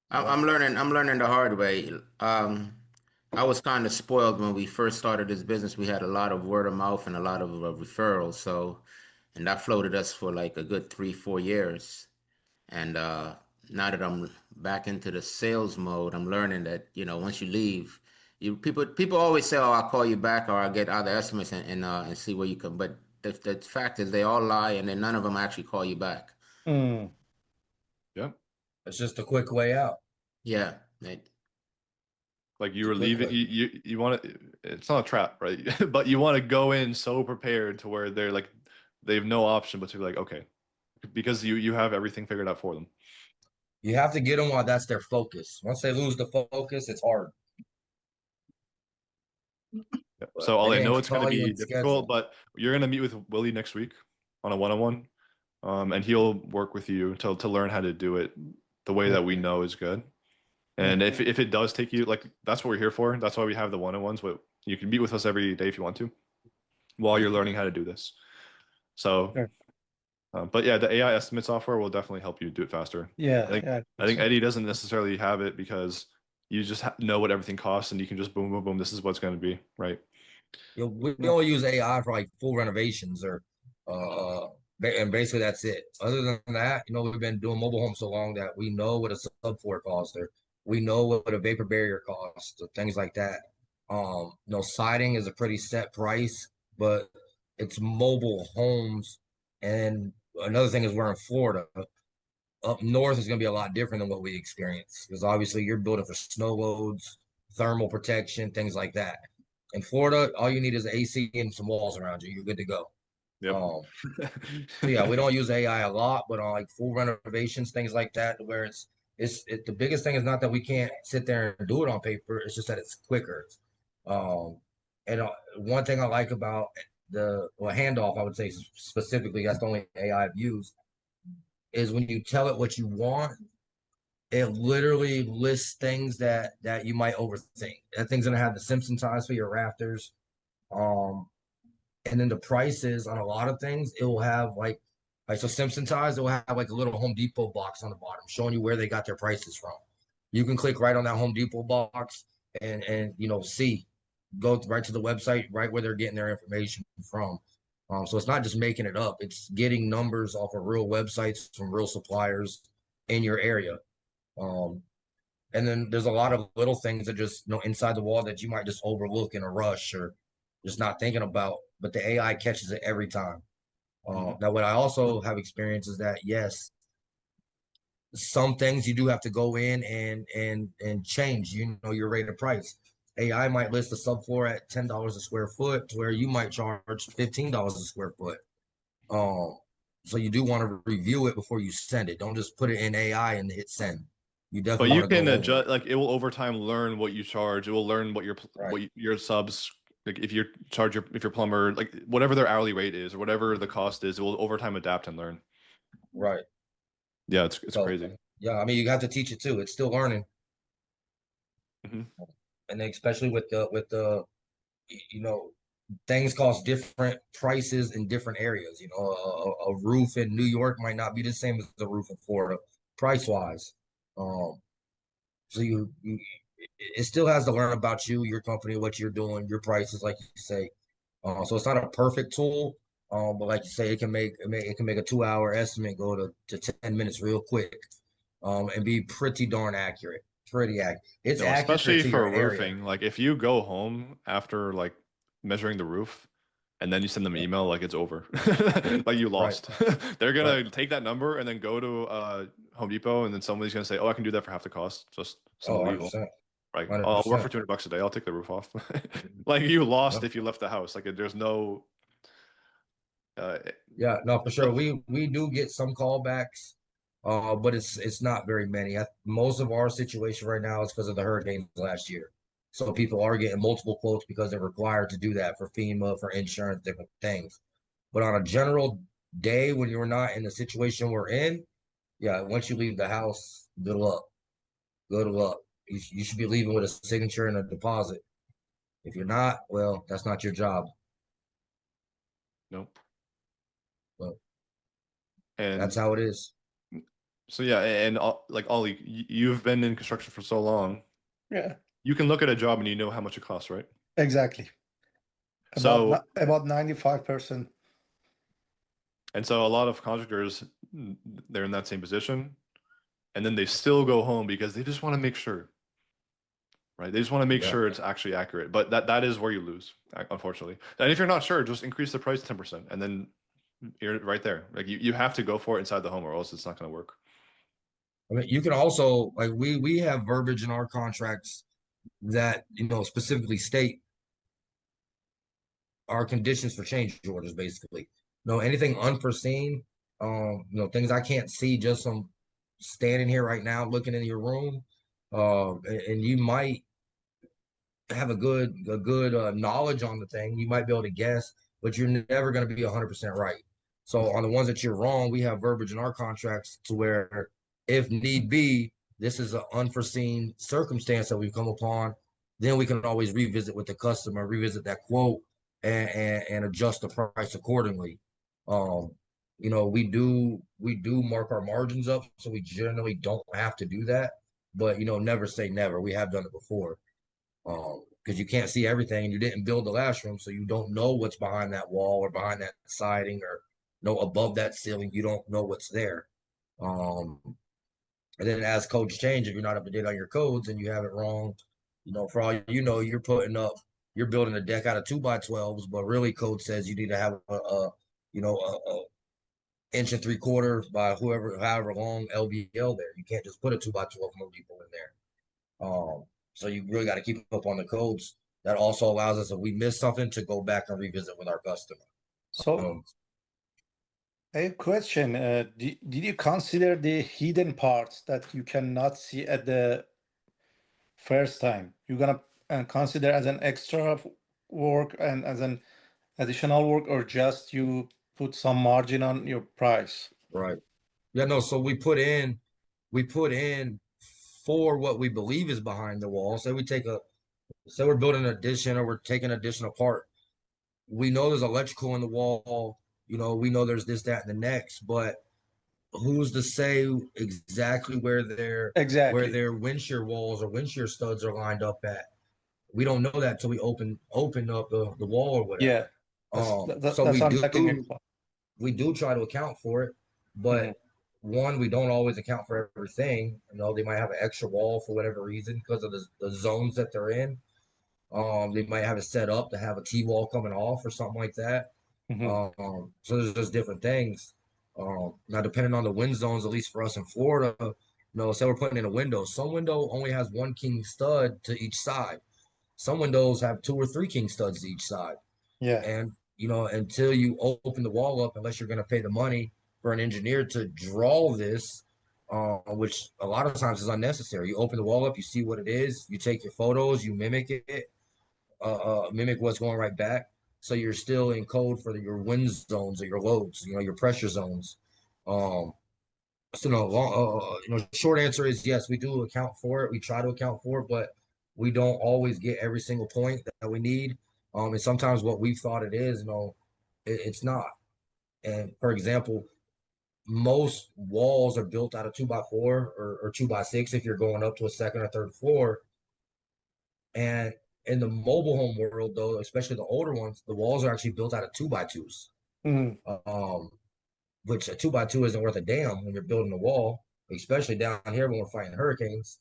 I'm learning the hard way. I was kind of spoiled when we first started this business. We had a lot of word of mouth and a lot of referrals. So, and that floated us for like a good 3, 4 years. And now that I'm back into the sales mode, I'm learning that, once you leave, people always say, "Oh, I'll call you back," or "I'll get other estimates and see where you come." But the fact is, they all lie, and then none of them actually call you back. Mm. Yep. It's just a quick way out. Yeah. Like you It's a were quick leaving, way. you want to, it's not a trap, right? But you want to go in so prepared to where they're like, they have no option but to be like, okay, because you have everything figured out for them. You have to get them while that's their focus. Once they lose the focus, it's hard. Yep. But So they I know ain't it's going to call you be and schedule. difficult, but you're going to meet with Willie next week on a one-on-one, and he'll work with you to learn how to do it the way that we know is good. And if it does take you, like, that's what we're here for. That's why we have the one-on-ones. But you can meet with us every day if you want to, while you're learning how to do this. So, Sure. but yeah, the AI estimate software will definitely help you do it faster. Yeah, I yeah. think Eddie doesn't necessarily have it because you just know what everything costs, and you can just boom, boom, boom. This is what's going to be, right? You know, we Yeah. only use AI for like full renovations or and basically that's it. Other than that, we've been doing mobile homes so long that we know what a subfloor costs or we know what a vapor barrier costs or things like that. Siding is a pretty set price, but it's mobile homes. And another thing is we're in Florida. Up north is going to be a lot different than what we experience because obviously you're building for snow loads, thermal protection, things like that. In Florida, all you need is AC and some walls around you. You're good to go. Yep. So yeah, we don't use AI a lot, but on like full renovations, things like that, where the biggest thing is not that we can't sit there and do it on paper. It's just that it's quicker. Um, and one thing I like about the handoff, I would say specifically, that's the only AI I've used, is when you tell it what you want, it literally lists things that you might overthink. That thing's gonna have the Simpson ties for your rafters. And then the prices on a lot of things, it will have like so Simpson ties, it will have like a little Home Depot box on the bottom showing you where they got their prices from. You can click right on that Home Depot box and see, go right to the website, right where they're getting their information from. So it's not just making it up; it's getting numbers off of real websites from real suppliers in your area. Um, and then there's a lot of little things that just inside the wall that you might just overlook in a rush or just not thinking about, but the AI catches it every time. Now, what I also have experienced is that yes, some things you do have to go in and change. Your rate of price. AI might list the subfloor at $10 a square foot, to where you might charge $15 a square foot. So you do want to review it before you send it. Don't just put it in AI and hit send. You But definitely you want to can go over adjust, it. like it will over time learn what you charge. It will learn what Right. your subs, like if you charge if your plumber, like whatever their hourly rate is or whatever the cost is, it will over time adapt and learn. Right. Yeah, it's So crazy. yeah, I mean you have to teach it too. It's still learning. Hmm. And then especially with the you know things cost different prices in different areas. A roof in New York might not be the same as the roof in Florida, price wise. So it still has to learn about you, your company, what you're doing, your prices, like you say. So it's not a perfect tool, but like you say, it can make a 2 hour estimate go to 10 minutes real quick, and be pretty darn accurate. Pretty accurate. It's accurate Especially to for your area. roofing. Like if you go home after like measuring the roof and then you send them an email, like it's over. Like you Right. lost. They're Right. gonna take that number and then go to Home Depot and then somebody's gonna say, "Oh, I can do that for half the cost." Just some Oh, illegal. 100%. Right. I'll work for 100%. $200 a day. I'll take the roof off. Like you lost Yeah. if you left the house. Like there's no. Uh, Yeah, no, for sure. We do get some callbacks, but it's not very many. Most of our situation right now is because of the hurricanes last year. So people are getting multiple quotes because they're required to do that for FEMA, for insurance, different things. But on a general day when you're not in the situation we're in, yeah, once you leave the house, good luck. Good luck. You should be leaving with a signature and a deposit. If you're not, well, that's not your job. Nope. Well, And that's how it is. so yeah, and like Ollie, you've been in construction for so long. Yeah, You can look at a job and you know how much it costs, right? exactly. So About 95%. and so a lot of contractors, they're in that same position, and then they still go home because they just want to make sure, right? They just want to make Yeah. sure it's actually accurate. But that is where you lose, unfortunately. And if you're not sure, just increase the price 10%, and then you're right there. Like you have to go for it inside the home, or else it's not going to work. I mean, you can also like we have verbiage in our contracts that specifically state our conditions for change orders, basically. Anything unforeseen, things I can't see just from standing here right now looking in your room. And you might have a good knowledge on the thing. You might be able to guess, but you're never going to be 100% right. So on the ones that you're wrong, we have verbiage in our contracts to where, if need be, this is an unforeseen circumstance that we've come upon. Then we can always revisit with the customer, revisit that quote, and adjust the price accordingly. We do mark our margins up, so we generally don't have to do that. But never say never. We have done it before. Because you can't see everything, and you didn't build the last room, so you don't know what's behind that wall or behind that siding or above that ceiling. You don't know what's there. And then as codes change, if you're not up to date on your codes and you have it wrong, for all you're building a deck out of 2x12s, but really code says you need to have a 1.75 inches by however long LVL there. You can't just put a 2x12 Home Depot in there. So you really got to keep up on the codes. That also allows us, if we miss something, to go back and revisit with our customer. So I have a question. Did you consider the hidden parts that you cannot see at the first time? You're gonna consider as an extra work and as an additional work, or just you put some margin on your price? Right. Yeah, no, so we put in for what we believe is behind the wall. Say we're building an addition or we're taking an addition apart. We know there's electrical in the wall, we know there's this, that, and the next, but who's to say exactly where their wind shear walls or wind shear studs are lined up at? We don't know that till we open up the wall or whatever. Yeah, So that's what I'm talking about. we do try to account for it, but one, we don't always account for everything. They might have an extra wall for whatever reason because of the zones that they're in. They might have it set up to have a T-wall coming off or something like that. So there's just different things. Now, depending on the wind zones, at least for us in Florida, say we're putting in a window. Some window only has one king stud to each side. Some windows have 2 or 3 king studs to each side. Yeah. And until you open the wall up, unless you're going to pay the money for an engineer to draw this, which a lot of times is unnecessary. You open the wall up, you see what it is, you take your photos, you mimic it, mimic what's going right back. So you're still in code for your wind zones or your loads, your pressure zones. Short answer is yes, we do account for it. We try to account for it, but we don't always get every single point that we need. And sometimes what we thought it is, it's not. And for example, most walls are built out of 2x4 or 2x6 if you're going up to a second or third floor. And in the mobile home world, though, especially the older ones, the walls are actually built out of 2x2s. Which a 2x2 isn't worth a damn when you're building a wall, especially down here when we're fighting hurricanes.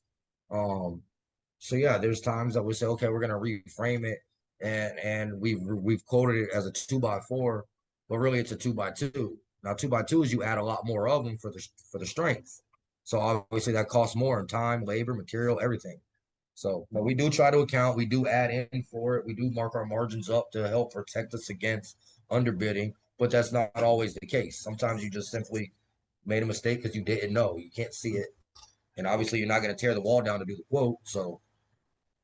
So yeah, there's times that we say, okay, we're gonna reframe it, and we've quoted it as a 2x4, but really it's a 2x2. Now 2x2s, you add a lot more of them for the strength. So obviously that costs more in time, labor, material, everything. So, but we do try to account. We do add in for it. We do mark our margins up to help protect us against underbidding, but that's not always the case. Sometimes you just simply made a mistake because you didn't know. You can't see it, and obviously you're not going to tear the wall down to do the quote. So,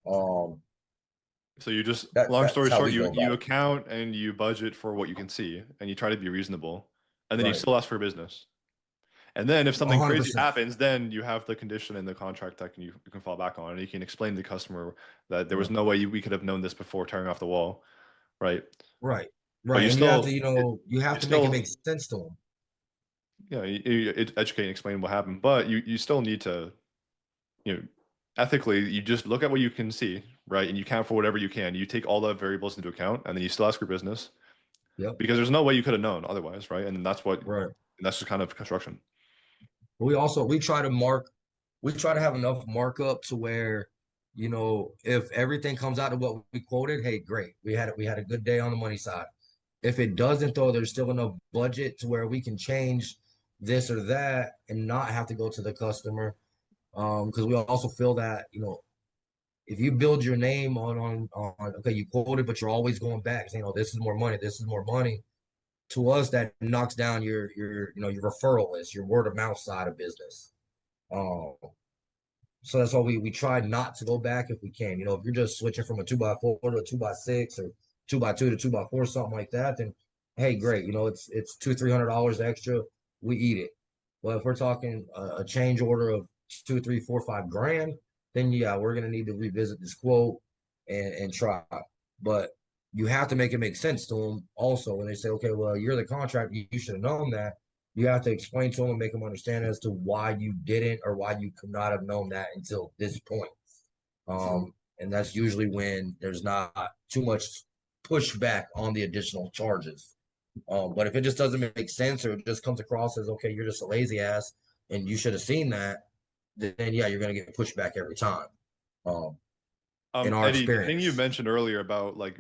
so you just long story short, you account and you budget for what you can see, and you try to be reasonable, and then you still ask for business. And then if something crazy 100%. happens, then you have the condition in the contract that you can fall back on, and you can explain to the customer that there was no way we could have known this before tearing off the wall, right? Right. But Right. And you have to, you have to make it make sense to them. Yeah, you educate and explain what happened, but you still need to, ethically, you just look at what you can see, right? And you count for whatever you can. You take all the variables into account, and then you still ask your business. Yep. Because there's no way you could have known otherwise, right? And that's what, right. And that's just kind of construction. We try to have enough markup to where, if everything comes out of what we quoted, hey, great. We had a good day on the money side. If it doesn't, though, there's still enough budget to where we can change this or that and not have to go to the customer. Because we also feel that, if you build your name on okay, you quoted, but you're always going back saying, oh, this is more money, this is more money. To us, that knocks down your your referral list, your word of mouth side of business. So that's why we try not to go back if we can. If you're just switching from a 2x4 to a 2x6 or 2x2 to 2x4, something like that, then hey, great. It's $200-300 extra. We eat it. But if we're talking a change order of 2, 3, 4, 5 grand, then yeah, we're gonna need to revisit this quote and try. But you have to make it make sense to them also when they say, okay, well, you're the contractor, you should have known that. You have to explain to them and make them understand as to why you didn't or why you could not have known that until this point. And that's usually when there's not too much pushback on the additional charges. But if it just doesn't make sense or it just comes across as, okay, you're just a lazy ass and you should have seen that, then yeah, you're going to get pushback every time. In our Eddie, the thing you experience. mentioned earlier about like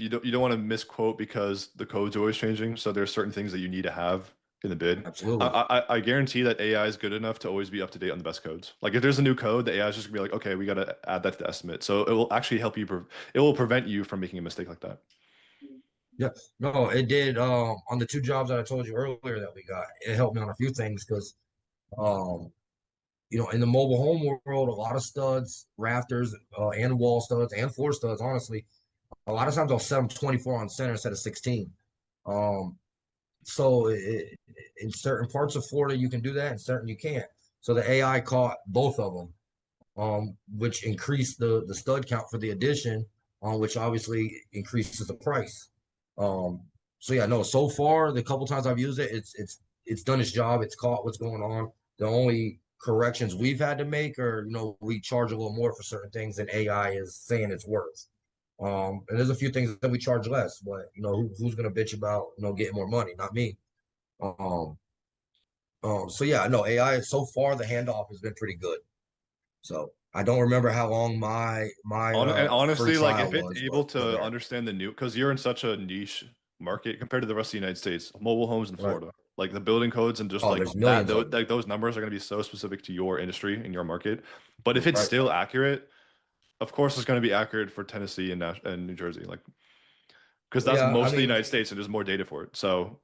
you don't want to misquote because the code's always changing, so there's certain things that you need to have in the bid. Absolutely. I guarantee that AI is good enough to always be up to date on the best codes. Like if there's a new code, the AI is just gonna be like, okay, we got to add that to the estimate. So it will actually help you. It will prevent you from making a mistake like that. Yeah, no, it did. On the 2 jobs that I told you earlier that we got, it helped me on a few things because, in the mobile home world, a lot of studs, rafters, and wall studs and floor studs, honestly, a lot of times I'll set them 24 on center instead of 16. So in certain parts of Florida, you can do that, and certain you can't. So the AI caught both of them, which increased the stud count for the addition, which obviously increases the price. So yeah, no, so far the couple times I've used it, it's done its job. It's caught what's going on. The only corrections we've had to make are, we charge a little more for certain things than AI is saying it's worth. And there's a few things that we charge less, but who's gonna bitch about getting more money? Not me. So yeah, no, AI so far the handoff has been pretty good. So I don't remember how long my And honestly, free like trial if it's was, able but to yeah. understand the new, because you're in such a niche market compared to the rest of the United States, mobile homes in Right. Florida, like the building codes and just Oh, like there's that, millions of them. those numbers are going to be so specific to your industry and your market. But if it's Right. still accurate, of course it's going to be accurate for Tennessee and New Jersey, like because that's Yeah, most of the United States and there's more data for it. So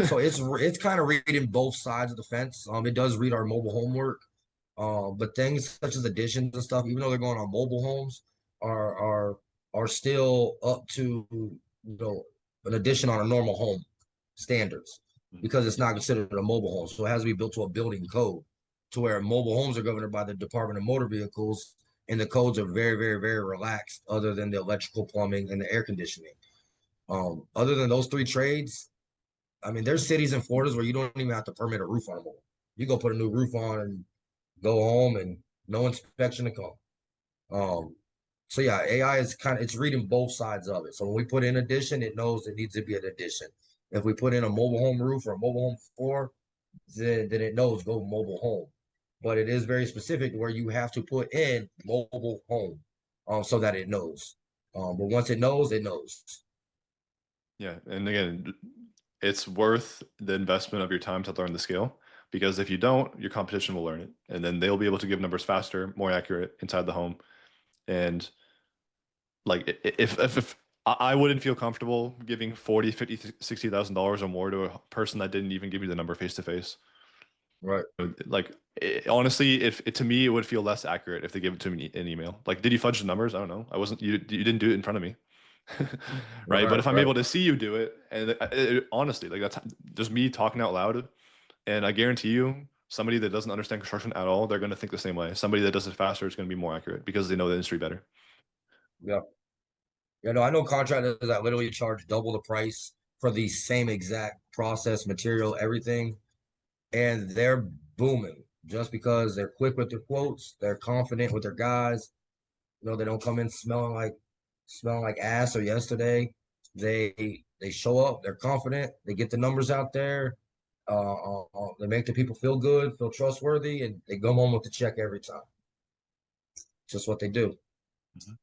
so it's kind of reading both sides of the fence. It does read our mobile homework. But things such as additions and stuff, even though they're going on mobile homes, are still up to an addition on a normal home standards because it's not considered a mobile home. So it has to be built to a building code to where mobile homes are governed by the Department of Motor Vehicles, and the codes are very, very, very relaxed, other than the electrical, plumbing, and the air conditioning. Other than those 3 trades, there's cities in Florida where you don't even have to permit a roof on a mobile. You go put a new roof on and go home and no inspection to come. So yeah, AI is it's reading both sides of it. So when we put in addition, it knows it needs to be an addition. If we put in a mobile home roof or a mobile home floor, then it knows go mobile home. But it is very specific where you have to put in mobile home, so that it knows. But once it knows, it knows. yeah, and again, it's worth the investment of your time to learn the skill, because if you don't, your competition will learn it, and then they'll be able to give numbers faster, more accurate inside the home. And like if I wouldn't feel comfortable giving 40, 50, $60,000 or more to a person that didn't even give me the number face to face. Right. Like honestly, if to me, it would feel less accurate if they give it to me in email. Like, did you fudge the numbers? I don't know. I wasn't. You didn't do it in front of me. Right. But if I'm able to see you do it, and honestly, like that's just me talking out loud, and I guarantee you, Somebody that doesn't understand construction at all, they're going to think the same way. Somebody that does it faster is going to be more accurate because they know the industry better. Yeah. Yeah, no, I know contractors that literally charge double the price for the same exact process, material, everything, and they're booming just because they're quick with their quotes, they're confident with their guys. You know, they don't come in smelling like ass or yesterday. They show up, they're confident, they get the numbers out there. They make the people feel good, feel trustworthy, and they go home with the check every time. Just what they do. Mhm.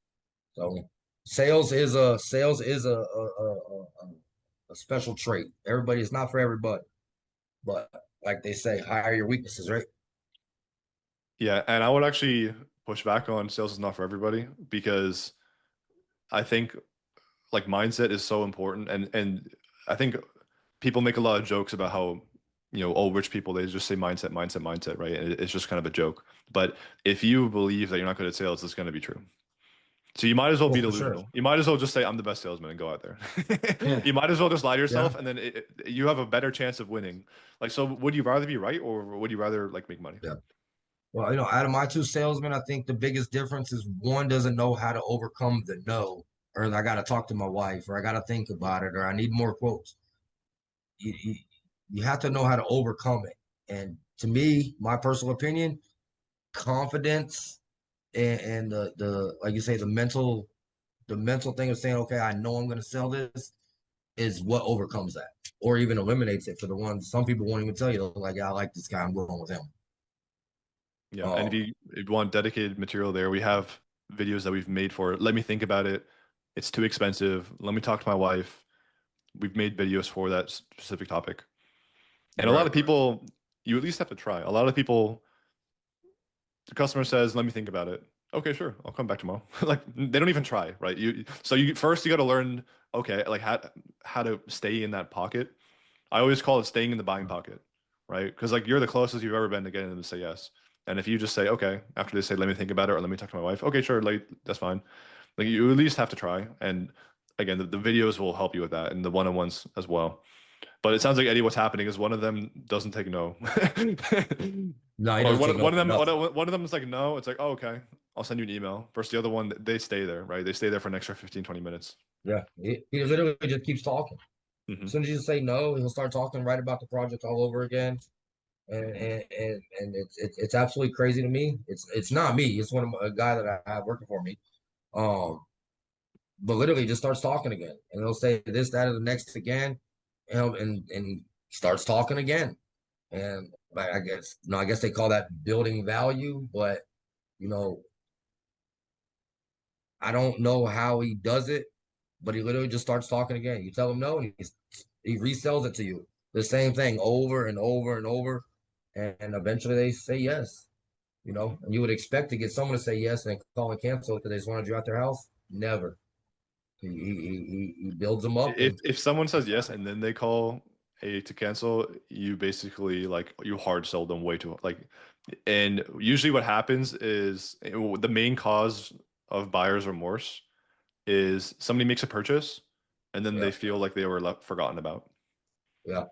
So sales is a special trait. Everybody, it's not for everybody, but like they say, hire your weaknesses, right? Yeah, and I would actually push back on sales is not for everybody because I think like mindset is so important, and I think people make a lot of jokes about how oh, rich people, they just say mindset, mindset, mindset, right? And it's just kind of a joke. But if you believe that you're not good at sales, it's going to be true. So you might as well Well, be for sure. delusional. You might as well just say I'm the best salesman and go out there. Yeah. You might as well just lie to yourself, Yeah. and then you have a better chance of winning. Like, so would you rather be right or would you rather like make money? Yeah. Well, you know, out of my two salesmen, I think the biggest difference is one doesn't know how to overcome the no, or I got to talk to my wife, or I got to think about it, or I need more quotes. You, you, you have to know how to overcome it. And to me, my personal opinion, confidence and the like you say, the mental thing of saying, okay, I know I'm going to sell this is what overcomes that, or even eliminates it for the ones. Some people won't even tell you, like, yeah, I like this guy, I'm going with him. Yeah, and if you want dedicated material there, we have videos that we've made for it. Let me think about it. It's too expensive. Let me talk to my wife. We've made videos for that specific topic. And a lot Right. of people, you at least have to try. A lot of people, the customer says, "Let me think about it." Okay, sure, I'll come back tomorrow. Like they don't even try, right? So you first you got to learn, okay, like how to stay in that pocket. I always call it staying in the buying pocket, right? Because like you're the closest you've ever been to getting them to say yes. And if you just say, okay, after they say, let me think about it, or let me talk to my wife, okay, sure, like that's fine. Like you at least have to try. And again, the videos will help you with that and the one-on-ones as well. But it sounds like Eddie, what's happening is one of them doesn't take no. No, he Or doesn't take no one of for them nothing. one of them is like no. It's like, oh, okay, I'll send you an email. Versus the other one, they stay there, right? They stay there for an extra 15, 20 minutes. Yeah, he literally just keeps talking. As Hmm. soon as you say no, he'll start talking right about the project all over again. And it's absolutely crazy to me. It's not me. It's a guy that I have working for me. Um, but literally just starts talking again, and he'll say this, that, or the next again, and starts talking again. And I guess they call that building value, but you know, I don't know how he does it, but he literally just starts talking again. You tell him no, and he resells it to you. The same thing over and over and over, and eventually they say yes. You know, and you would expect to get someone to say yes and call and cancel because they just wanted you out their house. Never. He builds them up, and If someone says yes and then they call to cancel, you basically like you hard sell them way too like. And usually, what happens is the main cause of buyer's remorse is somebody makes a purchase and then yeah, they feel like they were forgotten about. yeah,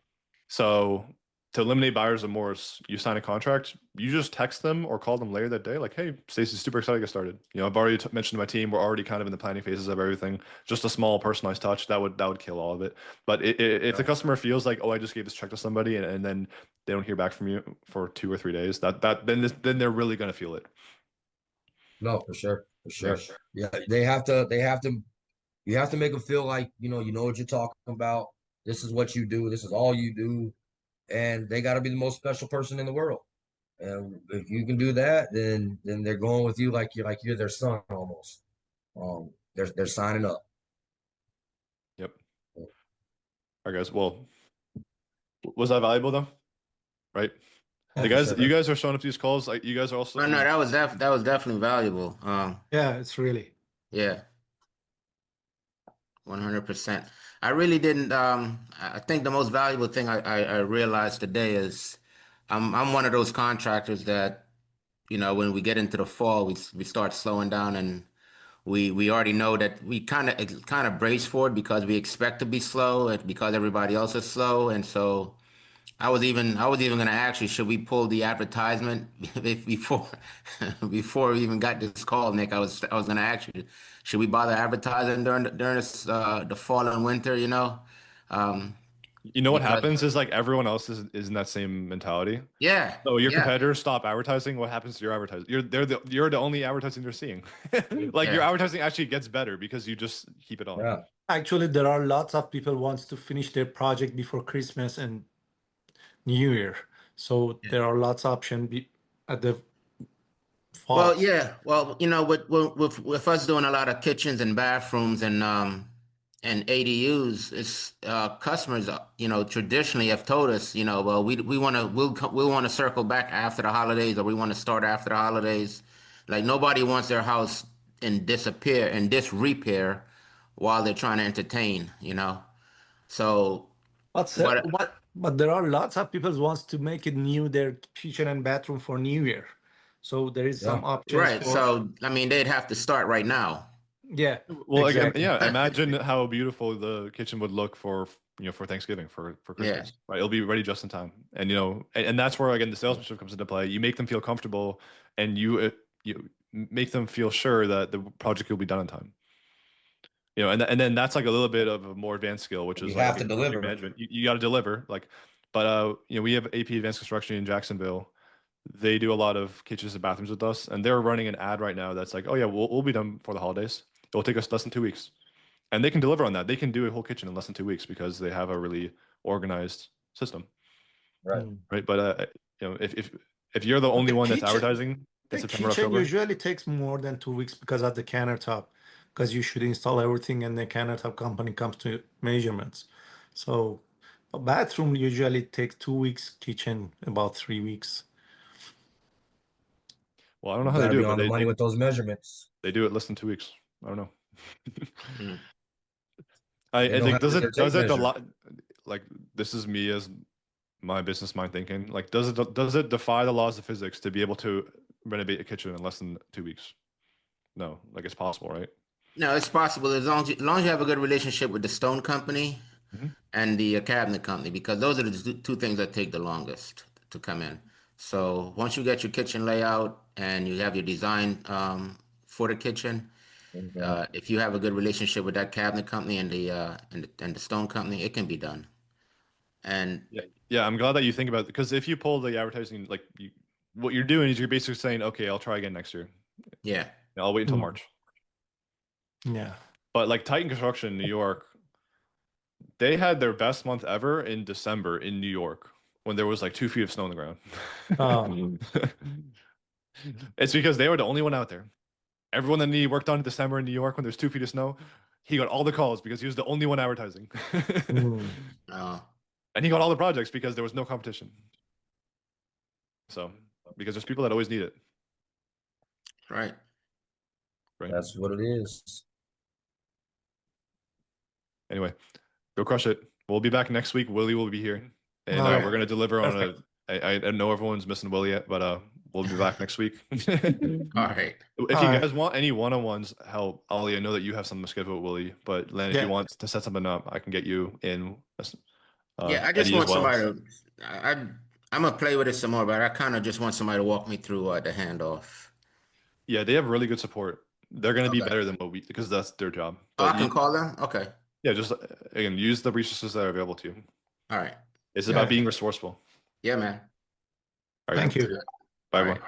So to eliminate buyer's remorse, you sign a contract, you just text them or call them later that day, like, hey, Stacey's super excited to get started. I've already mentioned to my team, we're already kind of in the planning phases of everything. Just a small personalized touch that would kill all of it. But if the yeah. customer feels like, oh, I just gave this check to somebody and then they don't hear back from you for 2 or 3 days, then they're really gonna feel it. No, for sure, for Yeah. sure. Yeah, they have to. You have to make them feel like you know what you're talking about. This is what you do. This is all you do, and they got to be the most special person in the world. And if you can do that, then they're going with you like you're their son almost. They're signing up. Yep. All right, guys. Well, was that valuable though? Right? Oh, for sure. You guys are showing up to these calls. Like, you guys are also. No, no, that was definitely valuable. Yeah, it's really. Yeah, 100%. I really didn't. I think the most valuable thing I realized today is I'm one of those contractors that when we get into the fall, we start slowing down, and we already know that we kind of brace for it because we expect to be slow and because everybody else is slow, and so I was even gonna ask you, should we pull the advertisement before before we even got this call, Nick? I was gonna ask you, should we bother advertising during this the fall and winter, you know? Um, You know what because happens is like everyone else is in that same mentality. yeah, So your yeah, competitors stop advertising. What happens to your advertising? You're the only advertising they're seeing. Like your yeah. advertising actually gets better because you just keep it on. Yeah. Actually, there are lots of people wants to finish their project before Christmas and New Year. So Yeah. there are lots of options at the Well, fall. yeah. Well, you know, with us doing a lot of kitchens and bathrooms and ADUs, it's customers, you know, traditionally have told us, you know, well, we want to we'll want to circle back after the holidays, or we want to start after the holidays. Like nobody wants their house in disappear and disrepair while they're trying to entertain, you know. So what? But there are lots of people wants to make it new their kitchen and bathroom for New Year. So there is some Yeah. options Right. for So I mean, they'd have to start right now. yeah, Well, like, exactly. yeah, imagine how beautiful the kitchen would look for, you know, for Thanksgiving, for Yeah. Christmas, right? It'll be ready just in time. And, you know, and that's where, again, the salesmanship comes into play. You make them feel comfortable and you make them feel sure that the project will be done in time. You know, and then that's like a little bit of a more advanced skill, which You is like, have okay, to project deliver. management. You got to deliver. Like, but you know, we have AP Advanced Construction in Jacksonville. They do a lot of kitchens and bathrooms with us, and they're running an ad right now that's like, oh yeah, we'll be done for the holidays. It will take us less than 2 weeks, and they can deliver on that. They can do a whole kitchen in less than 2 weeks because they have a really organized system, Right. Mm. right? But you know, if you're the But only one that's advertising in the September, kitchen October, usually takes more than 2 weeks because of the countertop, because you should install everything and the countertop company comes to measurements. So a bathroom usually takes 2 weeks, kitchen about 3 weeks. well, I don't know You how they got to do be it, but on the money with those measurements. they do it less than 2 weeks. I don't know. Mm. They I know think how to does tape it a measure. lot, like this is me as my business mind thinking, like does it defy the laws of physics to be able to renovate a kitchen in less than 2 weeks? No, like it's possible, right? No, it's possible as long as you have a good relationship with the stone company Mhm. and the cabinet company, because those are the two things that take the longest to come in. So once you get your kitchen layout and you have your design for the kitchen, Mhm. if you have a good relationship with that cabinet company and the stone company, it can be done. And Yeah, I'm glad that you think about it, because if you pull the advertising, like what you're doing is you're basically saying, okay, I'll try again next year. yeah, I'll wait until Mm. March. Yeah. But like Titan Construction in New York, they had their best month ever in December in New York when there was like 2 feet of snow on the ground. It's because they were the only one out there. Everyone that he worked on in December in New York when there's 2 feet of snow, he got all the calls because he was the only one advertising. Mm. And he got all the projects because there was no competition. So, because there's people that always need it, right. right? That's what it is. Anyway, go crush it. We'll be back next week. Willie will be here, and All right. we're gonna deliver on Perfect. I know everyone's missing Willie yet, but we'll be back next week. All right. If All you right. guys want any one-on-ones help, Ollie, I know that you have something scheduled with Willie, but Len, if you Yeah. want to set something up, I can get you in. Yeah, I just Eddie as want well. somebody to. I'm gonna play with it some more, but I kind of just want somebody to walk me through the handoff. Yeah, they have really good support. They're going to be Okay. better than what we, because that's their job. Oh, I But can call them. Okay. yeah, just again, use the resources that are available to you. All right. It's Yeah. about being resourceful. Yeah, man. All right. Thank you. All Bye, right. everyone.